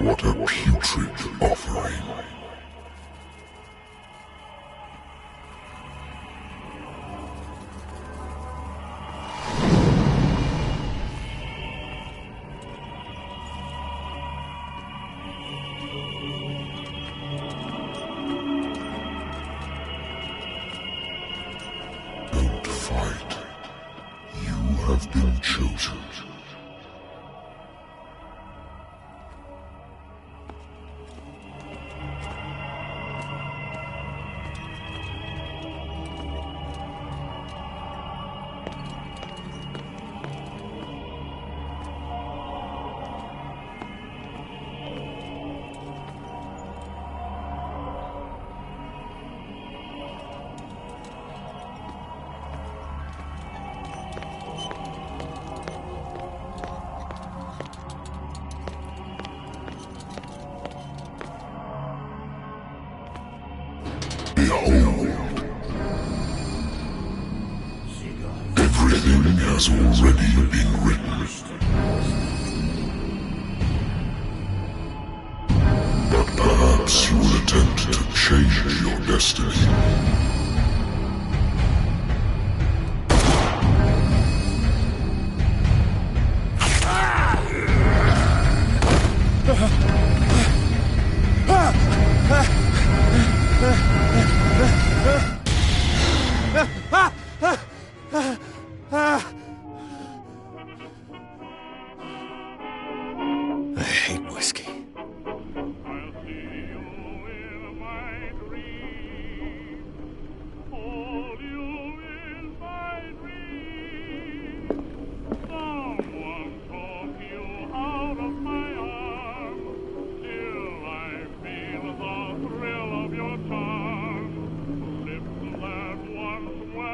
What a putrid offering. Don't fight. You have been chosen. Behold. Everything has already been written. But perhaps you will attempt to change your destiny. I hate whiskey.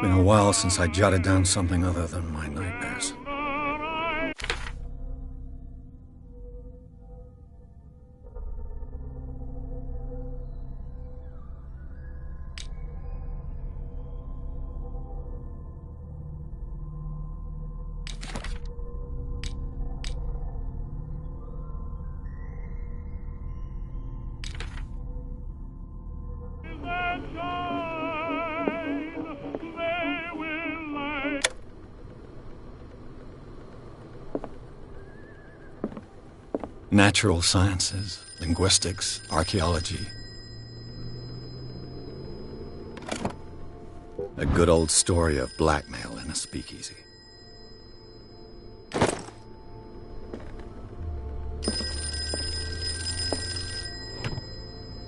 Been a while since I jotted down something other than my nightmares. Natural sciences, linguistics, archaeology. A good old story of blackmail in a speakeasy.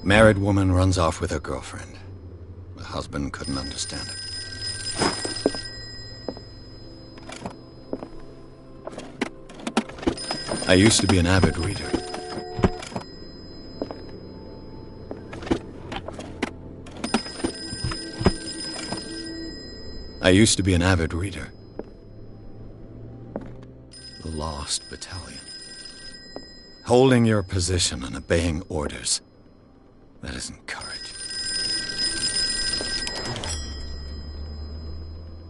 Married woman runs off with her girlfriend. The husband couldn't understand it. I used to be an avid reader. The Lost Battalion. Holding your position and obeying orders. That isn't courage.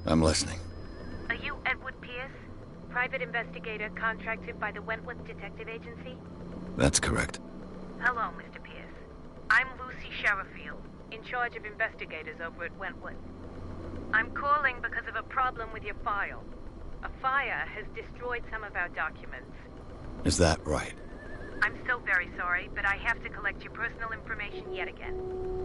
I'm listening. Are you Edward Pierce? Private investigator contracted by the Wentworth Detective Agency? That's correct. Hello, Mr. Pierce. I'm Lucy Sherifield, in charge of investigators over at Wentworth. I'm calling because of a problem with your file. A fire has destroyed some of our documents. Is that right? I'm so very sorry, but I have to collect your personal information yet again.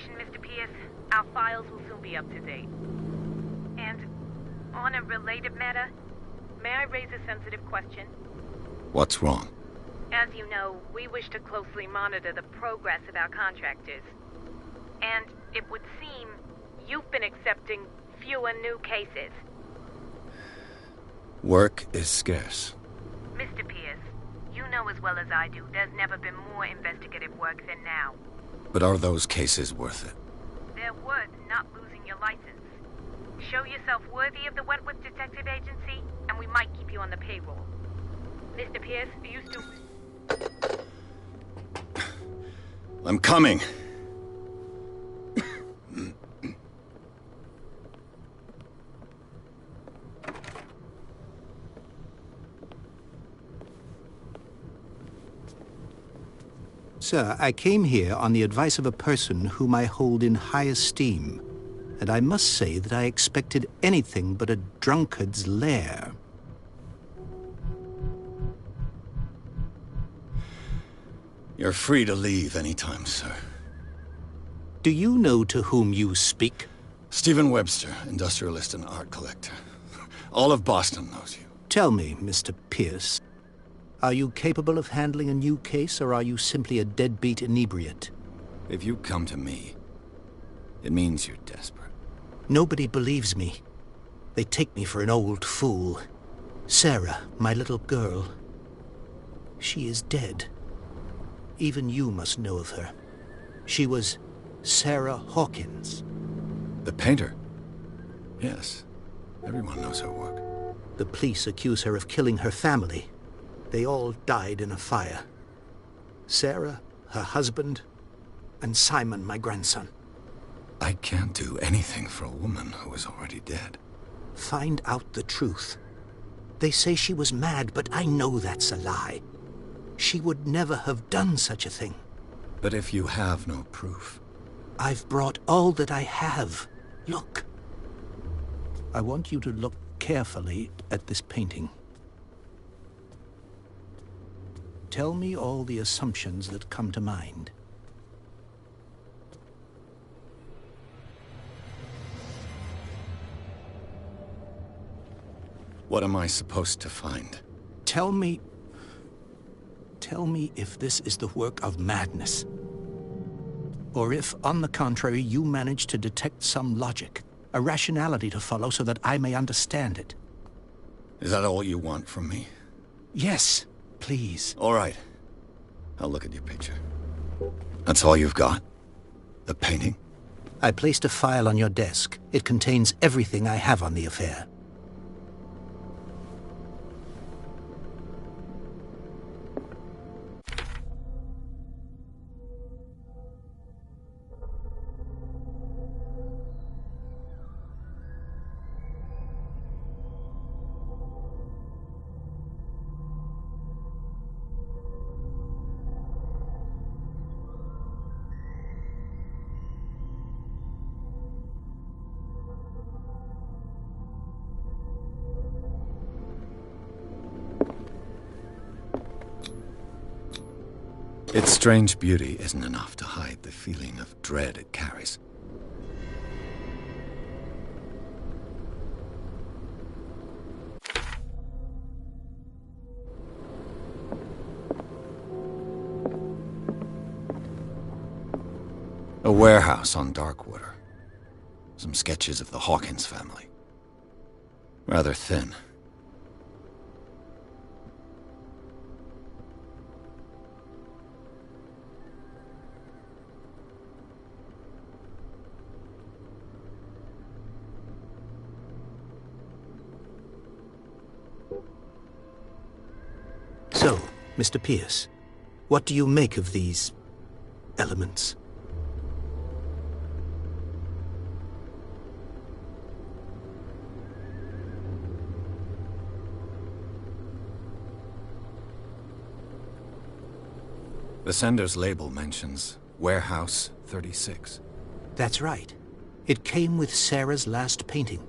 information, Mr. Pierce. Our files will soon be up to date. And on a related matter, may I raise a sensitive question? What's wrong? As you know, we wish to closely monitor the progress of our contractors. And it would seem you've been accepting fewer new cases. Work is scarce. Mr. Pierce, you know as well as I do, there's never been more investigative work than now. But are those cases worth it? They're worth not losing your license. Show yourself worthy of the Wentworth Detective Agency, and we might keep you on the payroll. Mr. Pierce, you still... I'm coming. Sir, I came here on the advice of a person whom I hold in high esteem, and I must say that I expected anything but a drunkard's lair. You're free to leave anytime, sir. Do you know to whom you speak? Stephen Webster, industrialist and art collector. All of Boston knows you. Tell me, Mr. Pierce, are you capable of handling a new case, or are you simply a deadbeat inebriate? If you come to me, it means you're desperate. Nobody believes me. They take me for an old fool. Sarah, my little girl, she is dead. Even you must know of her. She was Sarah Hawkins. The painter? Yes. Everyone knows her work. The police accuse her of killing her family. They all died in a fire. Sarah, her husband, and Simon, my grandson. I can't do anything for a woman who is already dead. Find out the truth. They say she was mad, but I know that's a lie. She would never have done such a thing. But if you have no proof... I've brought all that I have. Look. I want you to look carefully at this painting. Tell me all the assumptions that come to mind. What am I supposed to find? Tell me if this is the work of madness. Or if, on the contrary, you manage to detect some logic, a rationality to follow so that I may understand it. Is that all you want from me? Yes, please. All right. I'll look at your picture. That's all you've got? The painting? I placed a file on your desk. It contains everything I have on the affair. Its strange beauty isn't enough to hide the feeling of dread it carries. A warehouse on Darkwater. Some sketches of the Hawkins family. Rather thin. So, Mr. Pierce, what do you make of these elements? The sender's label mentions Warehouse 36. That's right. It came with Sarah's last painting.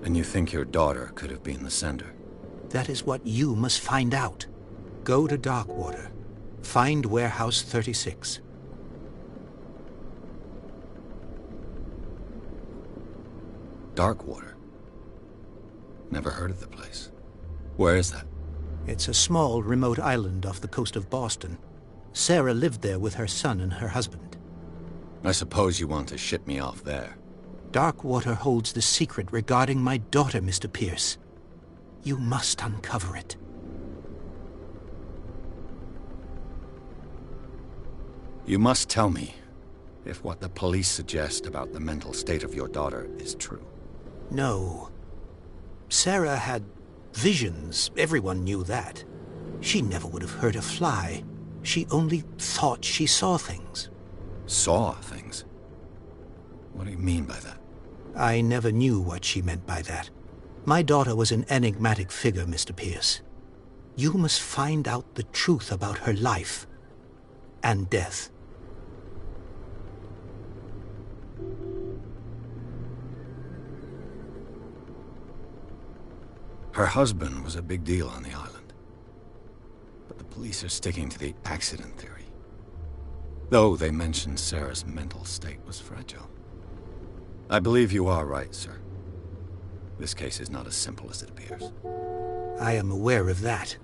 And you think your daughter could have been the sender? That is what you must find out. Go to Darkwater. Find Warehouse 36. Darkwater? Never heard of the place. Where is that? It's a small, remote island off the coast of Boston. Sarah lived there with her son and her husband. I suppose you want to ship me off there. Darkwater holds the secret regarding my daughter, Mr. Pierce. You must uncover it. You must tell me if what the police suggest about the mental state of your daughter is true. No. Sarah had visions. Everyone knew that. She never would have hurt a fly. She only thought she saw things. Saw things? What do you mean by that? I never knew what she meant by that. My daughter was an enigmatic figure, Mr. Pierce. You must find out the truth about her life and death. Her husband was a big deal on the island. But the police are sticking to the accident theory. Though they mentioned Sarah's mental state was fragile. I believe you are right, sir. This case is not as simple as it appears. I am aware of that.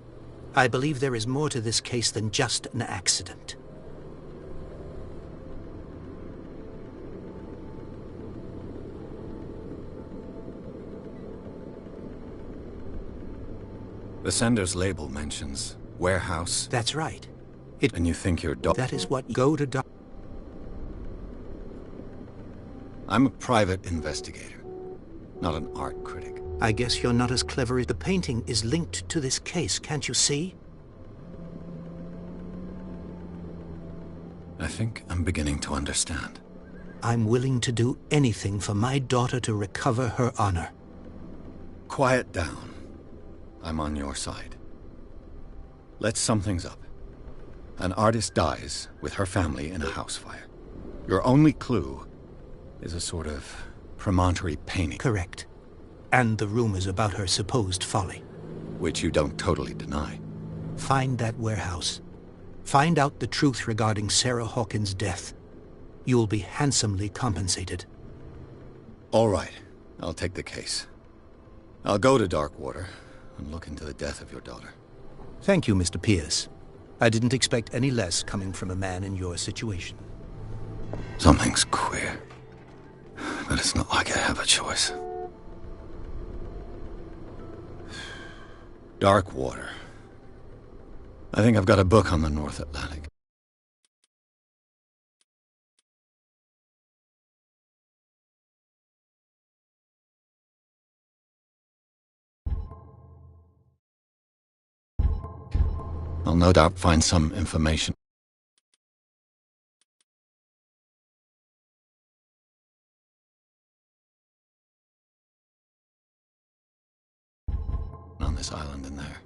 I believe there is more to this case than just an accident. The sender's label mentions warehouse. That's right. And you think your daughter... That is what go to I'm a private investigator, not an art critic. I guess you're not as clever as the painting is linked to this case, can't you see? I think I'm beginning to understand. I'm willing to do anything for my daughter to recover her honor. Quiet down. I'm on your side. Let's sum things up. An artist dies with her family in a house fire. Your only clue is a sort of promontory painting. Correct. And the rumors about her supposed folly. Which you don't totally deny. Find that warehouse. Find out the truth regarding Sarah Hawkins' death. You'll be handsomely compensated. All right. I'll take the case. I'll go to Darkwater and look into the death of your daughter. Thank you, Mr. Pierce. I didn't expect any less coming from a man in your situation. Something's queer. But it's not like I have a choice. Darkwater. I think I've got a book on the North Atlantic. I'll no doubt find some information on this island in there.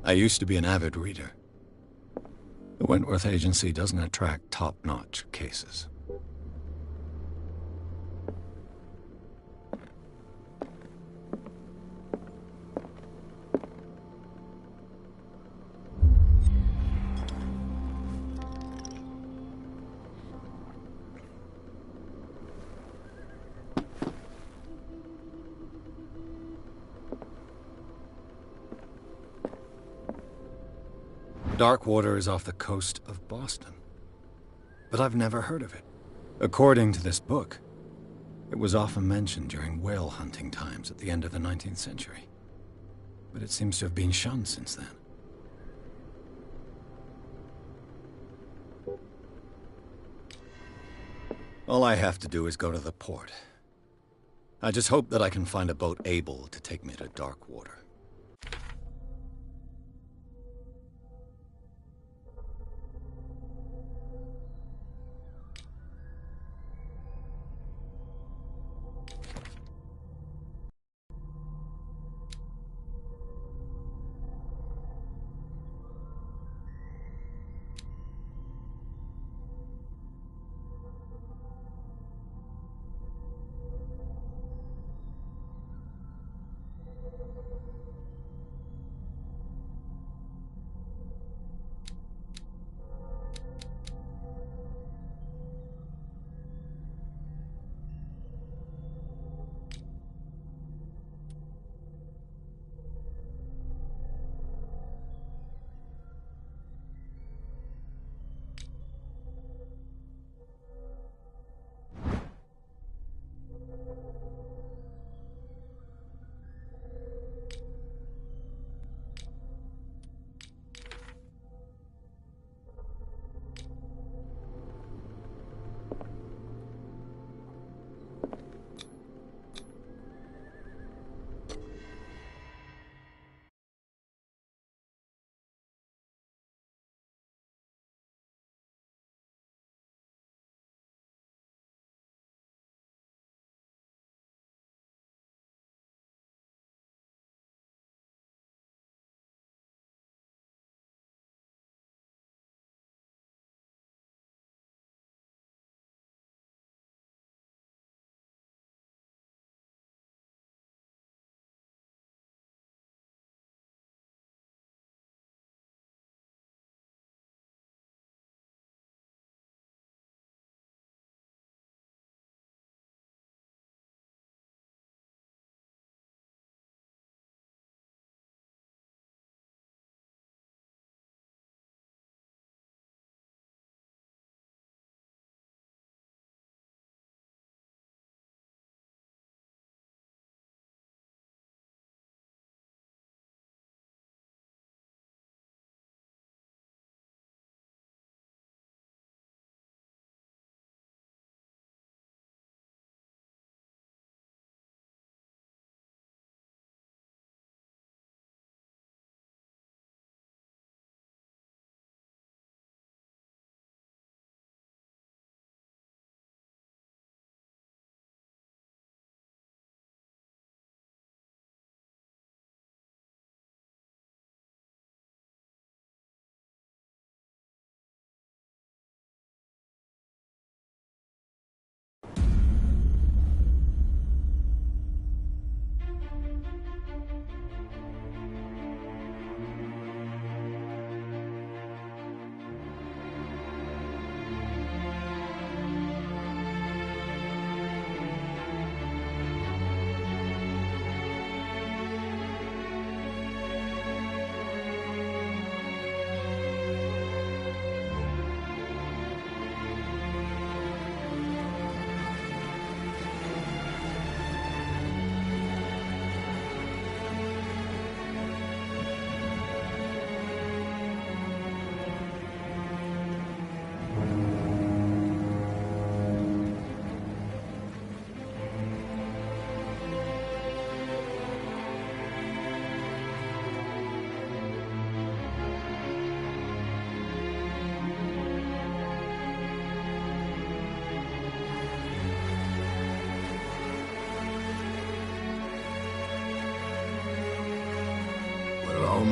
I used to be an avid reader. The Wentworth Agency doesn't attract top-notch cases. Darkwater is off the coast of Boston, but I've never heard of it. According to this book, it was often mentioned during whale hunting times at the end of the 19th century, but it seems to have been shunned since then. All I have to do is go to the port. I just hope that I can find a boat able to take me to Darkwater.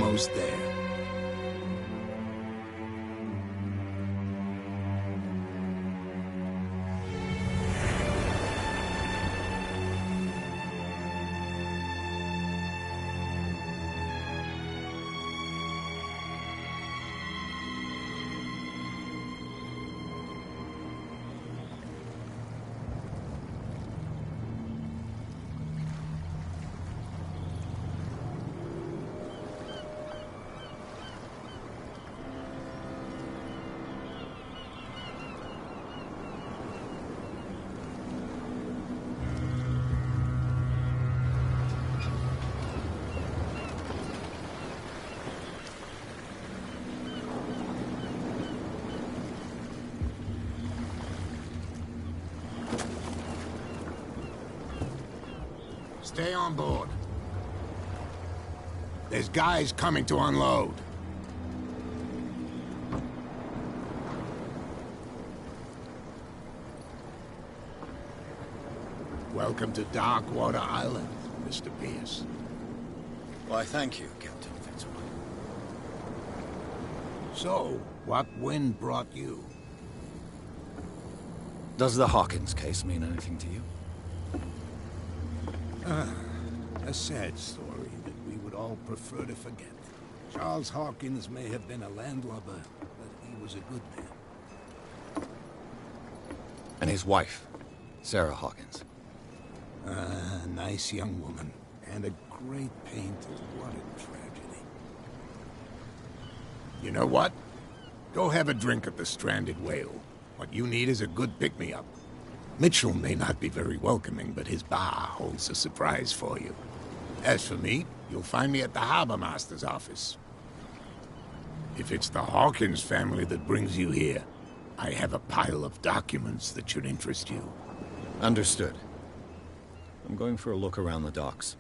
almost there. Stay on board. There's guys coming to unload. Welcome to Darkwater Island, Mr. Pierce. Why, thank you, Captain Fitzroy. So, what wind brought you? Does the Hawkins case mean anything to you? A sad story that we would all prefer to forget. Charles Hawkins may have been a landlubber, but he was a good man. And his wife, Sarah Hawkins. A nice young woman, and a great painter. What a tragedy. You know what? Go have a drink at the Stranded Whale. What you need is a good pick-me-up. Mitchell may not be very welcoming, but his bar holds a surprise for you. As for me, you'll find me at the Harbor Master's office. If it's the Hawkins family that brings you here, I have a pile of documents that should interest you. Understood. I'm going for a look around the docks.